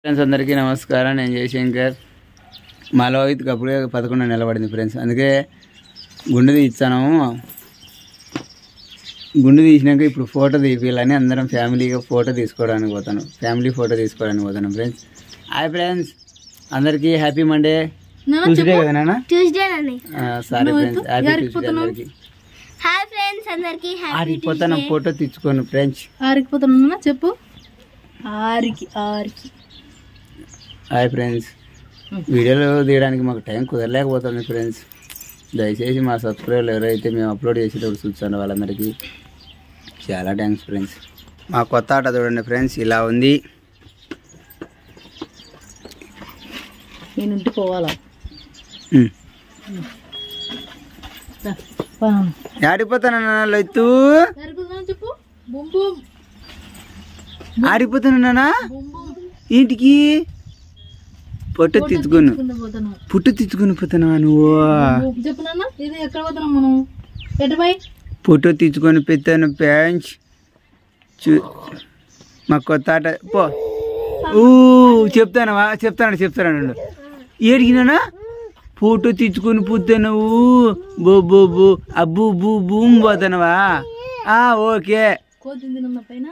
Friends అందరికీ నమస్కారం. నేను జయశంకర్. మా లోహిత్కి అప్పుడే 11 నిలబడింది ఫ్రెండ్స్. అందుకే గుండు తీస్తాను. గుండు తీసినాక ఇప్పుడు ఫోటో తీయాలని అందరం ఫ్యామిలీగా ఫోటో తీసుకోవడానికి పోతాను. ఫ్యామిలీ ఫోటో తీసుకోవడానికి పోతాను ఫ్రెండ్స్. హాయ్ ఫ్రెండ్స్, అందరికీ హ్యాపీ మండే. ట్యూస్డే కదా నాన్న? సారీ ఫ్రెండ్స్, హ్యాపీ ట్యూస్డే అందరికీ. హాయ్ ఫ్రెండ్స్ అందరికీ హ్యాపీ ఆరిపోతాను ఫోటో తెచ్చుకోను ఫ్రెండ్స్. ఆరిపోతున్నా చెప్పు. ఆరికి హాయ్ ఫ్రెండ్స్, వీడియోలు తీయడానికి మాకు టైం కుదరలేకపోతుంది ఫ్రెండ్స్. దయచేసి మా సబ్స్క్రైబర్లు ఎవరైతే మేము అప్లోడ్ చేసేటప్పుడు చూస్తాను వాళ్ళందరికీ చాలా థ్యాంక్స్ ఫ్రెండ్స్. మా కొత్త ఆట చూడండి ఫ్రెండ్స్, ఇలా ఉంది. నేను ఇంటికి పోవాలా? ఆడిపోతానన్నా లొత్తు, చెప్పు. ఆడిపోతానన్నా ఇంటికి పొట్టు తెచ్చుకొని పోతున్నావా నువ్వు? చెప్పు నాన్న, ఇది ఎక్కడ పోతున్నాం మనం? ఎటు పోయి ఫోటో తెచ్చుకొని పెట్టాను ఫ్రెండ్స్. మా కొత్త ఆట పో. చెప్తాను ఏడిగినా ఫోటో తెచ్చుకొని పోతావు. బో అబ్బు బూమ్ పోతానవా? ఓకే. కోతింది నన్న పైన.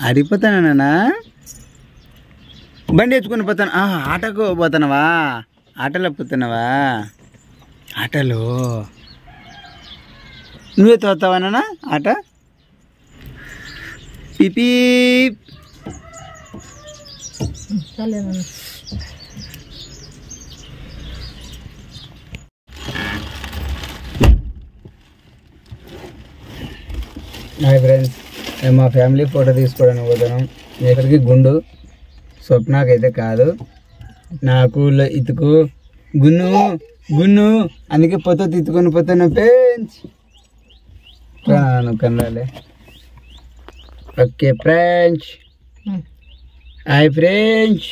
ఆడిపోతానా? బండి వేసుకొని పోతాను. ఆటకు పోతానవా? ఆటలో పోతున్నావా? ఆటలో నువ్వే తోస్తావా నాన్న ఆట? పిపి హాయ్ ఫ్రెండ్స్, మేము మా ఫ్యామిలీ ఫోటో తీసుకోవడానికి పోతాను. ఎక్కడికి గుండు స్వప్నకైతే కాదు, నాకు ఇతుకు గున్ను అందుకే పొత్త తిట్టుకొని పోతాను ఫ్రెండ్స్. కన్నాలే. Okay friends, hi friends.